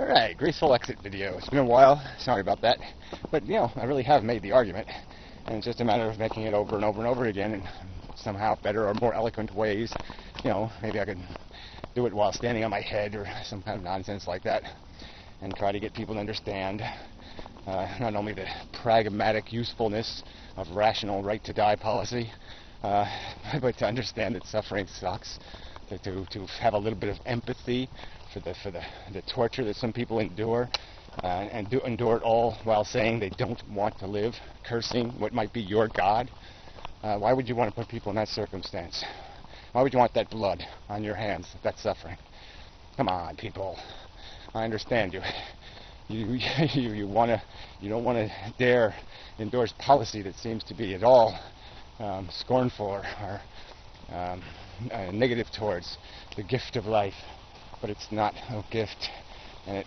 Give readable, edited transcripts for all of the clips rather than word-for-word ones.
Alright, graceful exit video. It's been a while, sorry about that. But, I really have made the argument. And it's just a matter of making it over and over and over again in somehow better or more eloquent ways. Maybe I could do it while standing on my head or some kind of nonsense like that. And try to get people to understand not only the pragmatic usefulness of rational right-to-die policy, but to understand that suffering sucks. To have a little bit of empathy for the torture that some people endure, and do endure it all while saying they don't want to live, cursing what might be your God. Why would you want to put people in that circumstance? Why would you want that blood on your hands, that suffering? Come on, people. I understand you. You don't want to dare endorse policy that seems to be at all scornful or negative towards the gift of life, but it's not a gift, and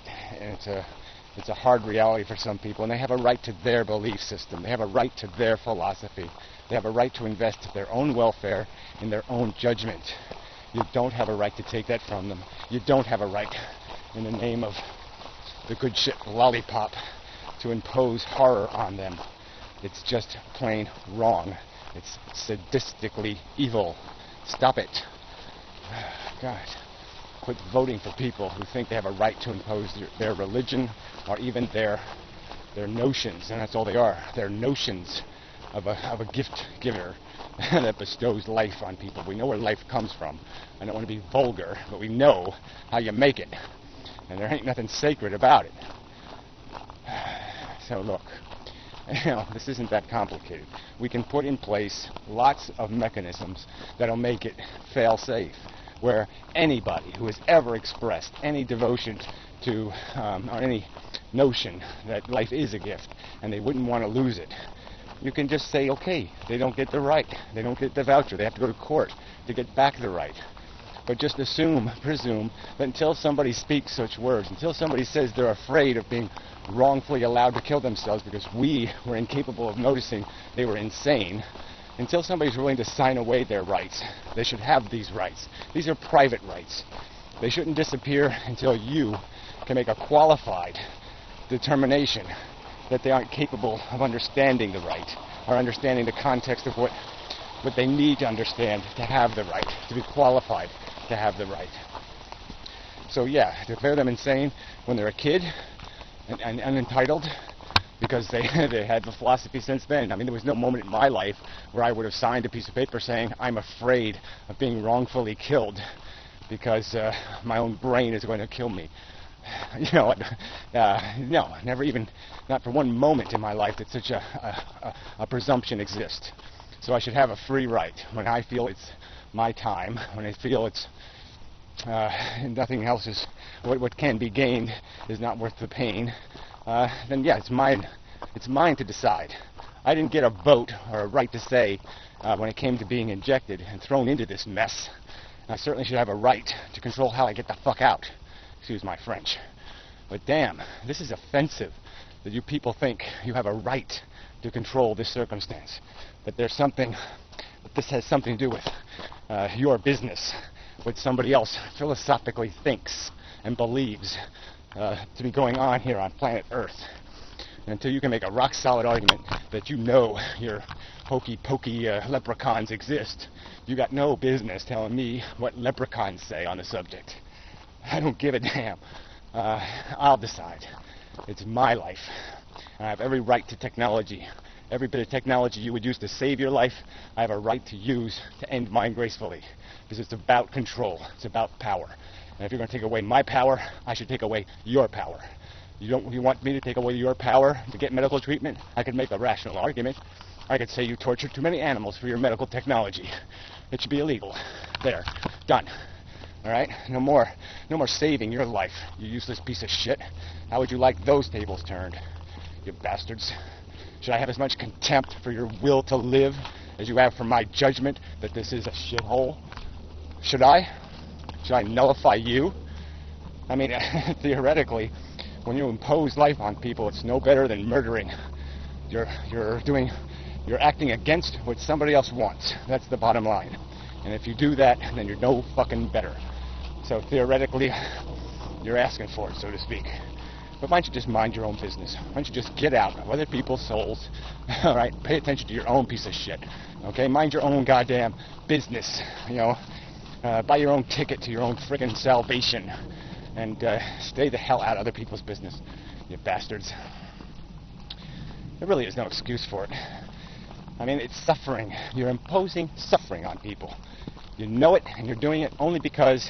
it's a hard reality for some people, and they have a right to their belief system. They have a right to their philosophy. They have a right to invest their own welfare in their own judgment. You don't have a right to take that from them. You don't have a right, in the name of the good shit lollipop, to impose horror on them. It's just plain wrong. It's sadistically evil. Stop it. God. Quit voting for people who think they have a right to impose their religion or even their notions, and that's all they are. They're notions of a gift giver that bestows life on people. We know where life comes from. I don't want to be vulgar, but we know how you make it, and there ain't nothing sacred about it. So look, this isn't that complicated. We can put in place lots of mechanisms that'll make it fail-safe, where anybody who has ever expressed any devotion to or any notion that life is a gift and they wouldn't want to lose it, you can just say, okay, they don't get the right, they don't get the voucher, they have to go to court to get back the right. But just presume that until somebody speaks such words, until somebody says they're afraid of being wrongfully allowed to kill themselves because we were incapable of noticing they were insane, until somebody's willing to sign away their rights, they should have these rights. These are private rights. They shouldn't disappear until you can make a qualified determination that they aren't capable of understanding the right or understanding the context of what they need to understand to have the right, to be qualified to have the right. So yeah, declare them insane when they're a kid and unentitled, because they had the philosophy since then. I mean, there was no moment in my life where I would have signed a piece of paper saying I'm afraid of being wrongfully killed because my own brain is going to kill me. No, never even, not for one moment in my life did such a presumption exist. So I should have a free right when I feel it's my time, when I feel it's nothing else is, what can be gained is not worth the pain. Then yeah, it's mine. It's mine to decide. I didn't get a vote or a right to say when it came to being injected and thrown into this mess. I certainly should have a right to control how I get the fuck out. Excuse my French. But damn, this is offensive that you people think you have a right to control this circumstance. That there's something, that this has something to do with your business, what somebody else philosophically thinks and believes to be going on here on planet Earth. And until you can make a rock-solid argument that your hokey-pokey leprechauns exist, you got no business telling me what leprechauns say on the subject. I don't give a damn. I'll decide. It's my life. I have every right to technology. Every bit of technology you would use to save your life, I have a right to use to end mine gracefully. Because it's about control. It's about power. And if you're going to take away my power, I should take away your power. You want me to take away your power to get medical treatment? I could make a rational argument. I could say you tortured too many animals for your medical technology. It should be illegal. There. Done. All right? No more saving your life, you useless piece of shit. How would you like those tables turned, you bastards? Should I have as much contempt for your will to live as you have for my judgment that this is a shithole? Should I? Should I nullify you? I mean, theoretically, when you impose life on people, it's no better than murdering. You're acting against what somebody else wants. That's the bottom line. And if you do that, then you're no fucking better. So theoretically, you're asking for it, so to speak. But why don't you just mind your own business? Why don't you just get out of other people's souls? All right, pay attention to your own piece of shit. Okay, mind your own goddamn business. You know, buy your own ticket to your own friggin' salvation, and stay the hell out of other people's business, you bastards. There really is no excuse for it. I mean, it's suffering. You're imposing suffering on people. You know it, and you're doing it only because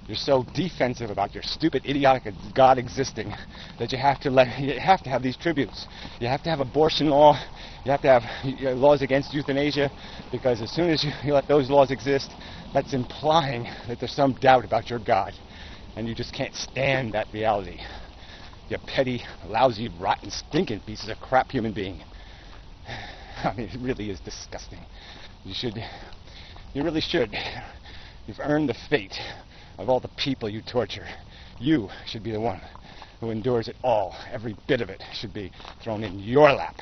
you're so defensive about your stupid, idiotic God existing that you have to have these tributes. You have to have abortion law. You have to have laws against euthanasia, because as soon as you let those laws exist, that's implying that there's some doubt about your God, and you just can't stand that reality. You petty, lousy, rotten, stinking pieces of crap human being. I mean, it really is disgusting. You really should. You've earned the fate of all the people you torture. You should be the one who endures it all. Every bit of it should be thrown in your lap,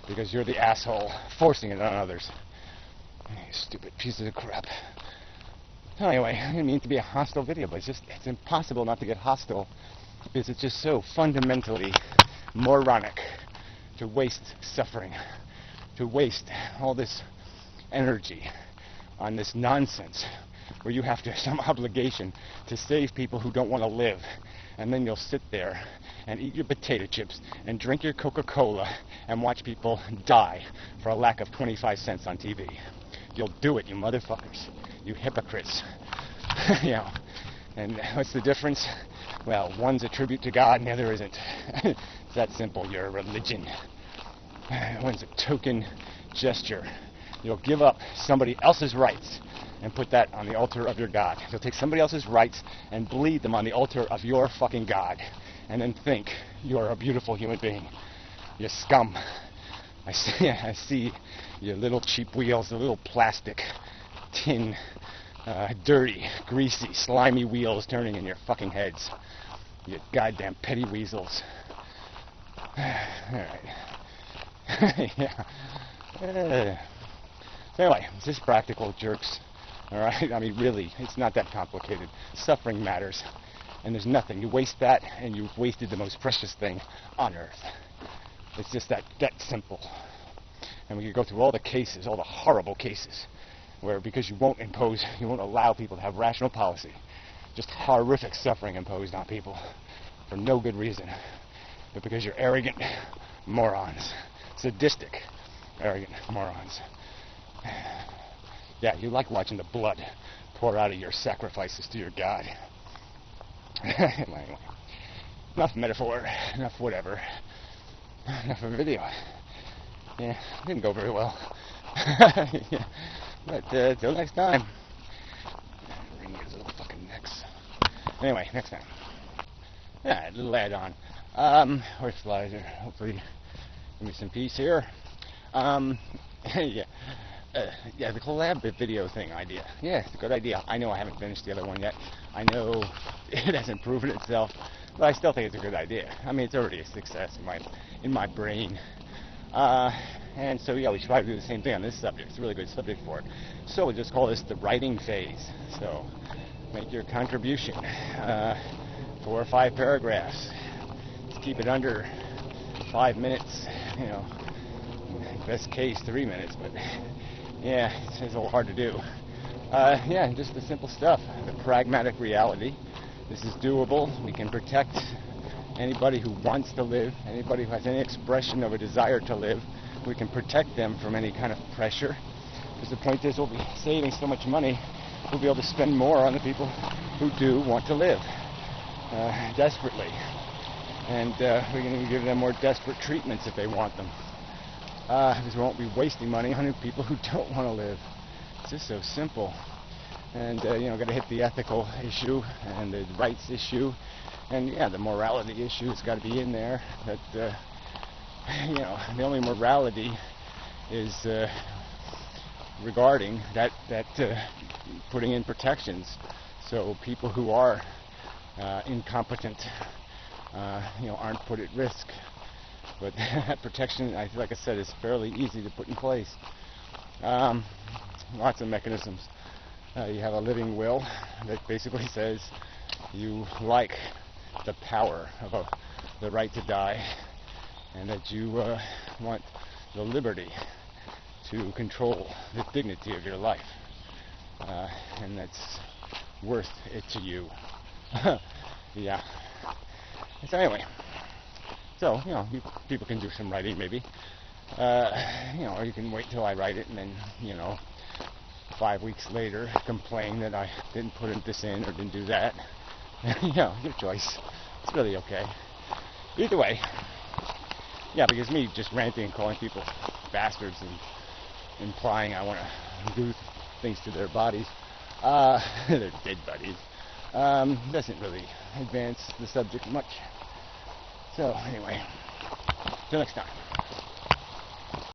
because you're the asshole forcing it on others. You stupid pieces of crap. Anyway, I didn't mean to be a hostile video, but it's impossible not to get hostile, because it's just so fundamentally moronic to waste suffering, to waste all this energy on this nonsense where you have to have some obligation to save people who don't want to live, and then you'll sit there and eat your potato chips and drink your Coca-Cola and watch people die for a lack of 25 cents on TV. You'll do it, you motherfuckers, you hypocrites. You know, and what's the difference? Well, one's a tribute to God and the other isn't. It's that simple. You're a religion. One's a token gesture. You'll give up somebody else's rights and put that on the altar of your God. You'll take somebody else's rights and bleed them on the altar of your fucking God, and then think you're a beautiful human being. You scum. I see your little cheap wheels, the little plastic, tin, dirty, greasy, slimy wheels turning in your fucking heads. You goddamn petty weasels. Alright. Yeah. So anyway, it's just practical, jerks. Alright? I mean, really, it's not that complicated. Suffering matters. And there's nothing. You waste that, and you've wasted the most precious thing on earth. It's just that simple. And we could go through all the cases, all the horrible cases, where because you won't allow people to have rational policy, just horrific suffering imposed on people for no good reason, but because you're arrogant morons, sadistic, arrogant morons. Yeah, you like watching the blood pour out of your sacrifices to your God. Anyway, enough metaphor, enough whatever, enough of a video. Yeah, didn't go very well. Yeah. But till next time. Wring his little fucking necks. Anyway, next time. Yeah, a little add-on. Horse flies are hopefully give me some peace here. Yeah. Yeah, the collab video thing idea. Yeah, it's a good idea. I know I haven't finished the other one yet. I know it hasn't proven itself, but I still think it's a good idea. I mean, it's already a success in my brain. And so, yeah, we should probably do the same thing on this subject. It's a really good subject for it. So we'll just call this the writing phase. So make your contribution. 4 or 5 paragraphs. Just keep it under 5 minutes. You know, best case 3 minutes, but yeah, it's a little hard to do. Yeah, just the simple stuff. The pragmatic reality. This is doable. We can protect anybody who wants to live, anybody who has any expression of a desire to live. We can protect them from any kind of pressure. Because the point is, we'll be saving so much money, we'll be able to spend more on the people who do want to live desperately. And we're going to give them more desperate treatments if they want them. Because we won't be wasting money on people who don't want to live. It's just so simple. And, you know, got to hit the ethical issue and the rights issue. And, yeah, the morality issue has got to be in there. That, you know, the only morality is regarding that putting in protections. So people who are incompetent, you know, aren't put at risk. But that protection, like I said, is fairly easy to put in place. Lots of mechanisms. You have a living will that basically says you like the power of the right to die, and that you want the liberty to control the dignity of your life, and that's worth it to you. Yeah. So anyway, so people can do some writing maybe, or you can wait till I write it and then 5 weeks later complain that I didn't put this in or didn't do that. Your choice. It's really okay. Either way, yeah, because me just ranting and calling people bastards and implying I want to do things to their bodies, their dead bodies, doesn't really advance the subject much. So anyway, till next time.